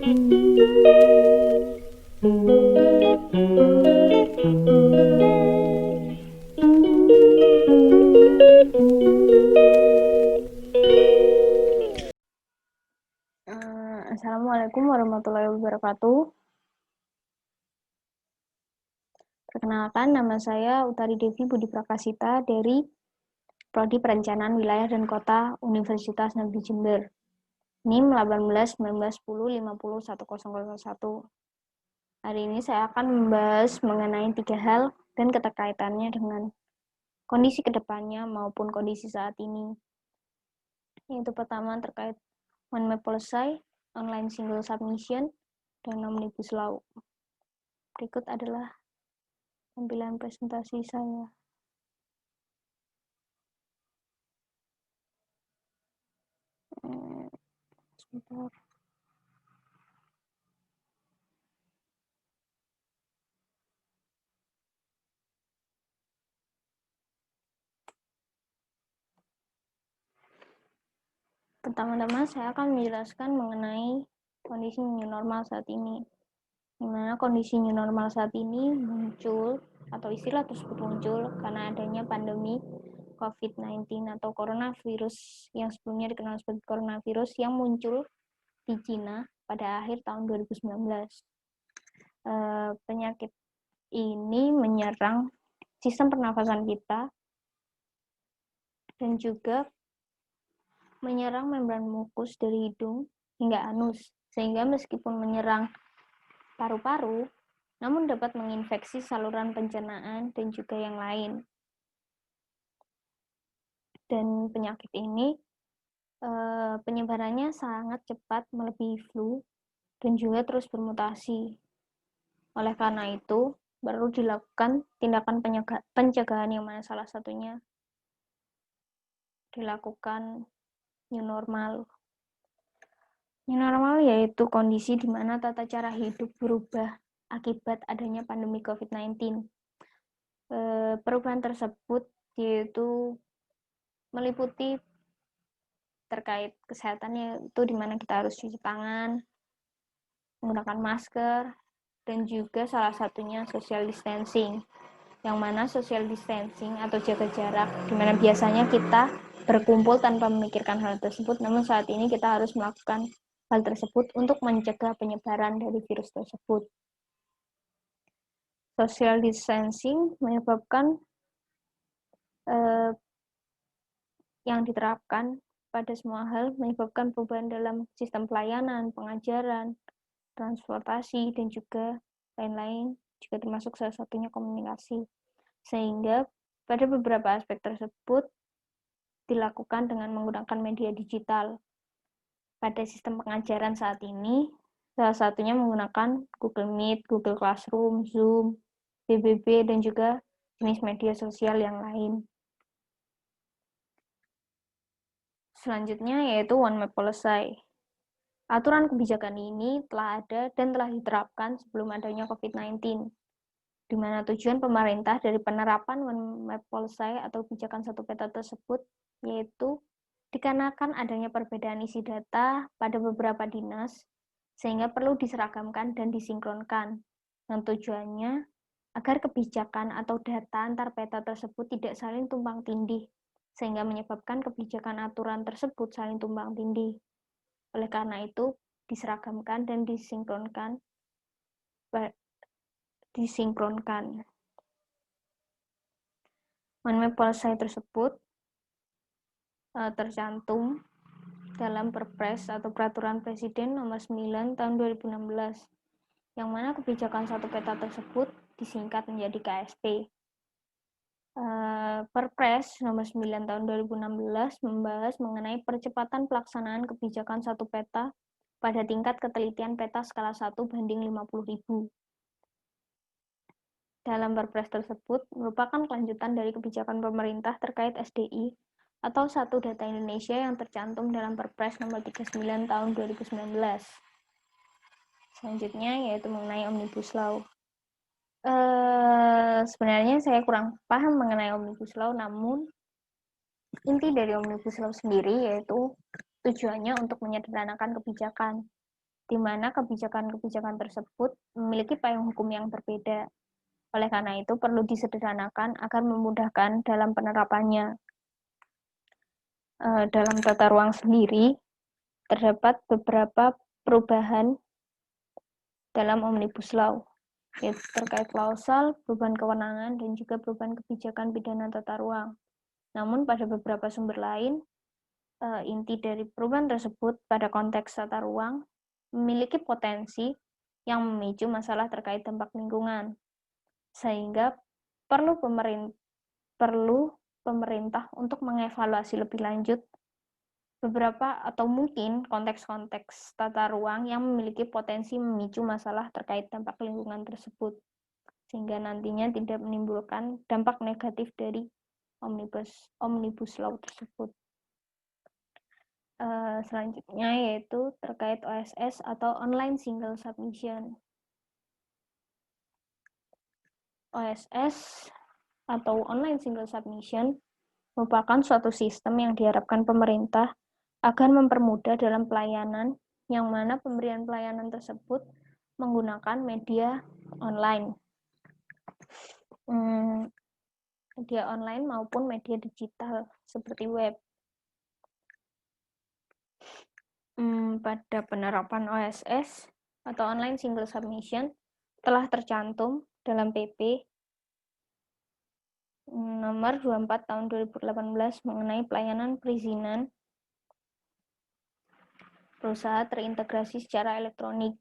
Assalamualaikum warahmatullahi wabarakatuh. Perkenalkan, nama saya Utari Devi Budi Prakasita dari Prodi Perencanaan Wilayah dan Kota Universitas Negeri Jember. NIM 181910501001. Hari ini saya akan membahas mengenai 3 hal dan keterkaitannya dengan kondisi kedepannya maupun kondisi saat ini. Yaitu pertama terkait One Map Policy, Online Single Submission, dan Omnibus Law. Berikut adalah tampilan presentasi saya. Sebentar. Pertama-tama saya akan menjelaskan mengenai kondisi new normal saat ini. Dimana kondisi new normal saat ini muncul atau istilah tersebut muncul karena adanya pandemi COVID-19 atau coronavirus yang sebelumnya dikenal sebagai coronavirus yang muncul di Cina pada akhir tahun 2019. Penyakit ini menyerang sistem pernafasan kita dan juga menyerang membran mukus dari hidung hingga anus, sehingga meskipun menyerang paru-paru, namun dapat menginfeksi saluran pencernaan dan juga yang lain. Dan penyakit ini penyebarannya sangat cepat melebihi flu dan juga terus bermutasi. Oleh karena itu, perlu dilakukan tindakan pencegahan yang mana salah satunya dilakukan new normal. New normal yaitu kondisi di mana tata cara hidup berubah akibat adanya pandemi COVID-19. Perubahan tersebut yaitu meliputi terkait kesehatan, yaitu di mana kita harus cuci tangan, menggunakan masker, dan juga salah satunya social distancing. Yang mana social distancing atau jaga jarak, di mana biasanya kita berkumpul tanpa memikirkan hal tersebut, namun saat ini kita harus melakukan hal tersebut untuk mencegah penyebaran dari virus tersebut. Social distancing menyebabkan yang diterapkan pada semua hal menyebabkan perubahan dalam sistem pelayanan, pengajaran, transportasi, dan juga lain-lain, juga termasuk salah satunya komunikasi. Sehingga pada beberapa aspek tersebut dilakukan dengan menggunakan media digital. Pada sistem pengajaran saat ini, salah satunya menggunakan Google Meet, Google Classroom, Zoom, BBB, dan juga jenis media sosial yang lain. Selanjutnya yaitu One Map Policy. Aturan kebijakan ini telah ada dan telah diterapkan sebelum adanya COVID-19, di mana tujuan pemerintah dari penerapan One Map Policy atau kebijakan satu peta tersebut yaitu dikarenakan adanya perbedaan isi data pada beberapa dinas, sehingga perlu diseragamkan dan disinkronkan. Dan tujuannya agar kebijakan atau data antar peta tersebut tidak saling tumpang tindih, sehingga menyebabkan kebijakan aturan tersebut saling tumpang tindih. Oleh karena itu, diseragamkan dan disinkronkan. One Map Policy tersebut tercantum dalam Perpres atau Peraturan Presiden Nomor 9 Tahun 2016, yang mana kebijakan satu peta tersebut disingkat menjadi KSP. Perpres Nomor 9 Tahun 2016 membahas mengenai percepatan pelaksanaan kebijakan satu peta pada tingkat ketelitian peta skala 1:50.000. Dalam Perpres tersebut merupakan kelanjutan dari kebijakan pemerintah terkait SDI atau Satu Data Indonesia yang tercantum dalam Perpres Nomor 39 Tahun 2019. Selanjutnya yaitu mengenai Omnibus Law. Sebenarnya saya kurang paham mengenai Omnibus Law, namun inti dari Omnibus Law sendiri yaitu tujuannya untuk menyederhanakan kebijakan, di mana kebijakan-kebijakan tersebut memiliki payung hukum yang berbeda. Oleh karena itu, perlu disederhanakan agar memudahkan dalam penerapannya. Dalam tata ruang sendiri, terdapat beberapa perubahan dalam Omnibus Law, yaitu terkait klausal, perubahan kewenangan, dan juga perubahan kebijakan pidana tata ruang. Namun, pada beberapa sumber lain, inti dari perubahan tersebut pada konteks tata ruang memiliki potensi yang memicu masalah terkait dampak lingkungan, sehingga perlu pemerintah untuk mengevaluasi lebih lanjut beberapa atau mungkin konteks-konteks tata ruang yang memiliki potensi memicu masalah terkait dampak lingkungan tersebut, sehingga nantinya tidak menimbulkan dampak negatif dari Omnibus Law tersebut. Selanjutnya yaitu terkait OSS atau Online Single Submission. OSS atau Online Single Submission merupakan suatu sistem yang diharapkan pemerintah agar mempermudah dalam pelayanan, yang mana pemberian pelayanan tersebut menggunakan media online. Media online maupun media digital seperti web. Pada penerapan OSS atau Online Single Submission telah tercantum dalam PP nomor 24 tahun 2018 mengenai pelayanan perizinan berusaha terintegrasi secara elektronik,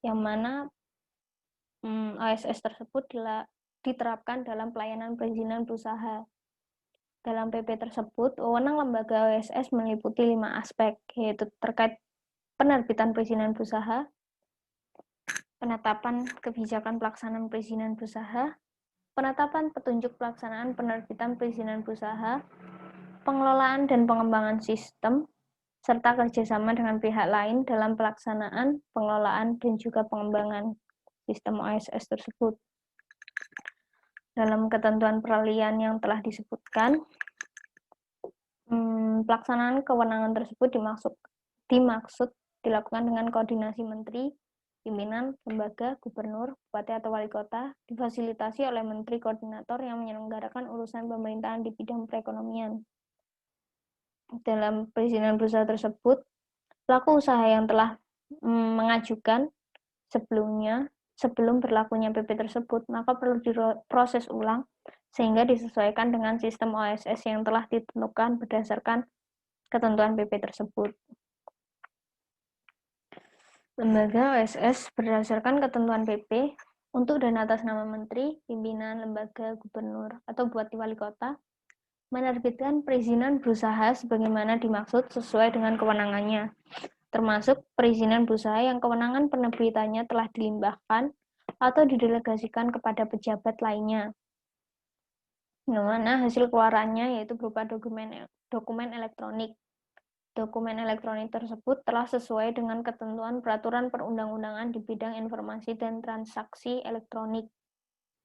yang mana OSS tersebut diterapkan dalam pelayanan perizinan berusaha. Dalam PP tersebut, wewenang lembaga OSS meliputi 5 aspek, yaitu terkait penerbitan perizinan berusaha, penetapan kebijakan pelaksanaan perizinan berusaha, penetapan petunjuk pelaksanaan penerbitan perizinan berusaha, pengelolaan dan pengembangan sistem, serta kerjasama dengan pihak lain dalam pelaksanaan, pengelolaan, dan juga pengembangan sistem OSS tersebut. Dalam ketentuan peralihan yang telah disebutkan, pelaksanaan kewenangan tersebut dimaksud dilakukan dengan koordinasi menteri, pimpinan, lembaga, gubernur, bupati atau wali kota, difasilitasi oleh menteri koordinator yang menyelenggarakan urusan pemerintahan di bidang perekonomian. Dalam perizinan berusaha tersebut, pelaku usaha yang telah mengajukan sebelum berlakunya PP tersebut, maka perlu diproses ulang sehingga disesuaikan dengan sistem OSS yang telah ditentukan berdasarkan ketentuan PP tersebut. Lembaga OSS berdasarkan ketentuan PP untuk dana atas nama menteri, pimpinan, lembaga, gubernur, atau bupati wali kota menerbitkan perizinan berusaha sebagaimana dimaksud sesuai dengan kewenangannya, termasuk perizinan berusaha yang kewenangan penerbitannya telah dilimpahkan atau didelegasikan kepada pejabat lainnya, yang mana hasil keluarannya yaitu berupa dokumen elektronik. Dokumen elektronik tersebut telah sesuai dengan ketentuan peraturan perundang-undangan di bidang informasi dan transaksi elektronik.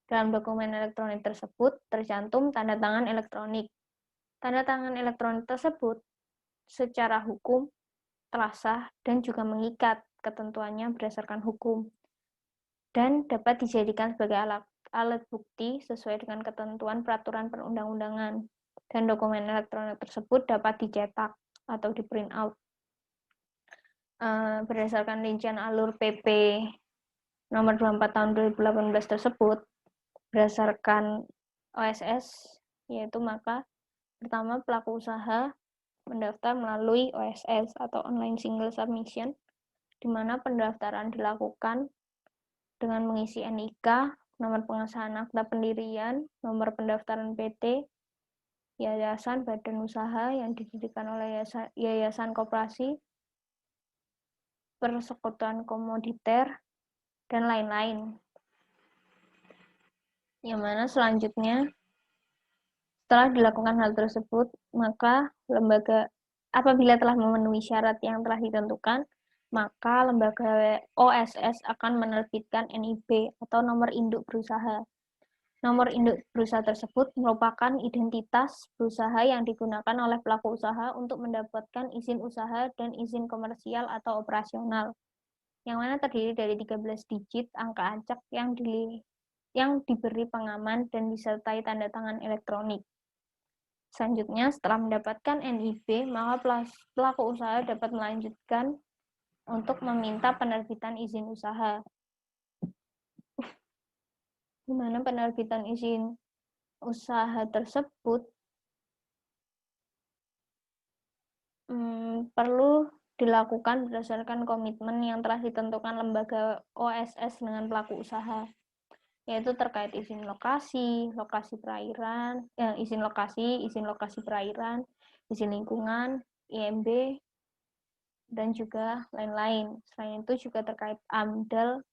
Dalam dokumen elektronik tersebut tercantum tanda tangan elektronik. Tanda tangan elektronik tersebut secara hukum telah sah dan juga mengikat, ketentuannya berdasarkan hukum, dan dapat dijadikan sebagai alat bukti sesuai dengan ketentuan peraturan perundang-undangan, dan dokumen elektronik tersebut dapat dicetak atau di print out. Berdasarkan rincian alur PP nomor 24 tahun 2018 tersebut, berdasarkan OSS, yaitu maka pertama, pelaku usaha mendaftar melalui OSS atau Online Single Submission, di mana pendaftaran dilakukan dengan mengisi NIK, nomor pengesahan akta pendirian, nomor pendaftaran PT, yayasan, badan usaha yang didirikan oleh yayasan koperasi, persekutuan komoditer, dan lain-lain. Yang mana selanjutnya, setelah dilakukan hal tersebut, maka lembaga apabila telah memenuhi syarat yang telah ditentukan, maka lembaga OSS akan menerbitkan NIB atau nomor induk berusaha. Nomor induk berusaha tersebut merupakan identitas berusaha yang digunakan oleh pelaku usaha untuk mendapatkan izin usaha dan izin komersial atau operasional. yang mana terdiri dari 13 digit angka acak yang diberi pengaman dan disertai tanda tangan elektronik. Selanjutnya, setelah mendapatkan NIB, maka pelaku usaha dapat melanjutkan untuk meminta penerbitan izin usaha. Di mana penerbitan izin usaha tersebut perlu dilakukan berdasarkan komitmen yang telah ditentukan lembaga OSS dengan pelaku usaha, yaitu terkait izin lokasi, izin lokasi perairan, izin lingkungan, IMB, dan juga lain-lain. Selain itu juga terkait AMDAL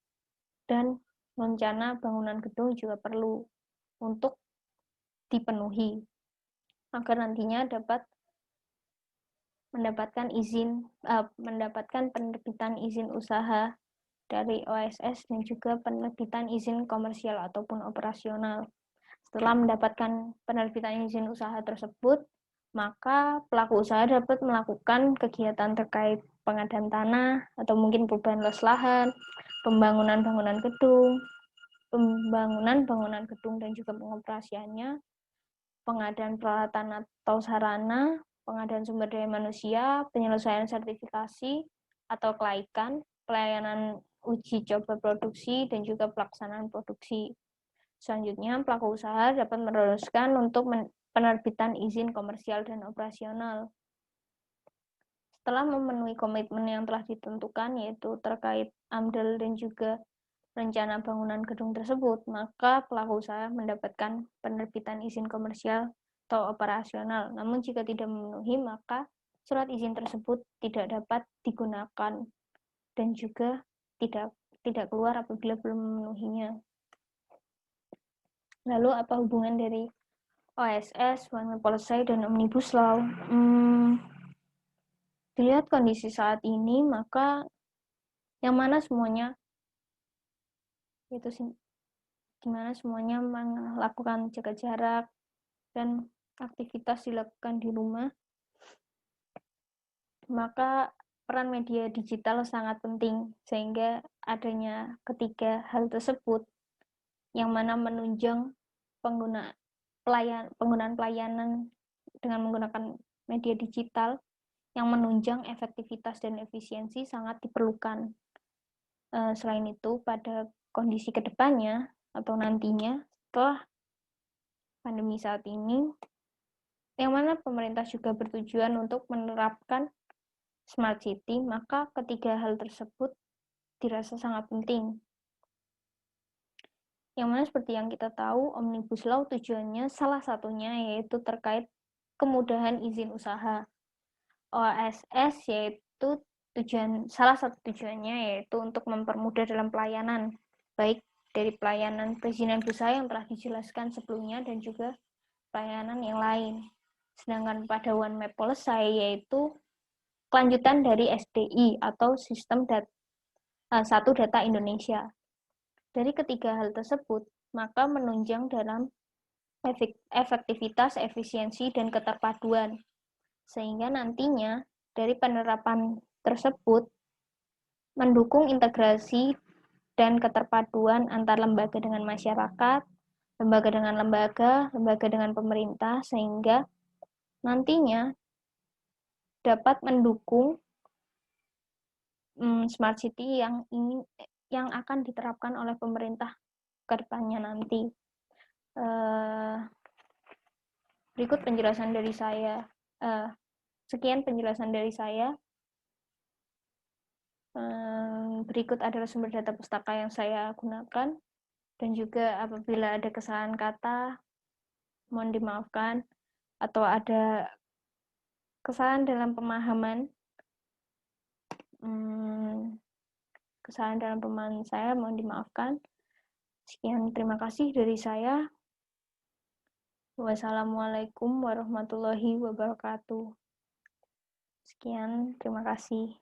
dan rencana bangunan gedung juga perlu untuk dipenuhi agar nantinya dapat mendapatkan penerbitan izin usaha dari OSS dan juga penerbitan izin komersial ataupun operasional. Setelah mendapatkan penerbitan izin usaha tersebut, maka pelaku usaha dapat melakukan kegiatan terkait pengadaan tanah atau mungkin perubahan luas lahan, pembangunan bangunan gedung dan juga pengoperasiannya, pengadaan peralatan atau sarana, pengadaan sumber daya manusia, penyelesaian sertifikasi atau kelaikan, pelayanan uji coba produksi, dan juga pelaksanaan produksi. Selanjutnya, pelaku usaha dapat meneruskan untuk penerbitan izin komersial dan operasional. Setelah memenuhi komitmen yang telah ditentukan, yaitu terkait AMDAL dan juga rencana bangunan gedung tersebut, maka pelaku usaha mendapatkan penerbitan izin komersial atau operasional. Namun jika tidak memenuhi, maka surat izin tersebut tidak dapat digunakan dan juga tidak keluar apabila belum memenuhinya. Lalu apa hubungan dari OSS, One Map Policy, dan Omnibus Law? Dilihat kondisi saat ini, maka yang mana semuanya dimana semuanya melakukan jaga jarak dan aktivitas dilakukan di rumah, maka peran media digital sangat penting, sehingga adanya ketiga hal tersebut yang mana menunjang penggunaan pelayanan dengan menggunakan media digital yang menunjang efektivitas dan efisiensi sangat diperlukan. Selain itu, pada kondisi kedepannya atau nantinya setelah pandemi saat ini, yang mana pemerintah juga bertujuan untuk menerapkan Smart City, maka ketiga hal tersebut dirasa sangat penting. Yang mana seperti yang kita tahu, Omnibus Law tujuannya salah satunya yaitu terkait kemudahan izin usaha. OSS yaitu salah satu tujuannya yaitu untuk mempermudah dalam pelayanan, baik dari pelayanan perizinan usaha yang telah dijelaskan sebelumnya dan juga pelayanan yang lain. Sedangkan pada One Map Policy yaitu kelanjutan dari SDI atau Sistem Satu Data Indonesia. Dari ketiga hal tersebut, maka menunjang dalam efektivitas, efisiensi, dan keterpaduan. Sehingga nantinya dari penerapan tersebut mendukung integrasi dan keterpaduan antar lembaga dengan masyarakat, lembaga dengan lembaga dengan pemerintah, sehingga nantinya dapat mendukung Smart City yang akan diterapkan oleh pemerintah ke depannya nanti. Berikut penjelasan dari saya. Sekian penjelasan dari saya. Berikut adalah sumber data pustaka yang saya gunakan, dan juga apabila ada kesalahan kata, mohon dimaafkan, atau ada kesalahan dalam pemahaman saya, mohon dimaafkan. Sekian, terima kasih dari saya. Wassalamualaikum warahmatullahi wabarakatuh. Sekian, terima kasih.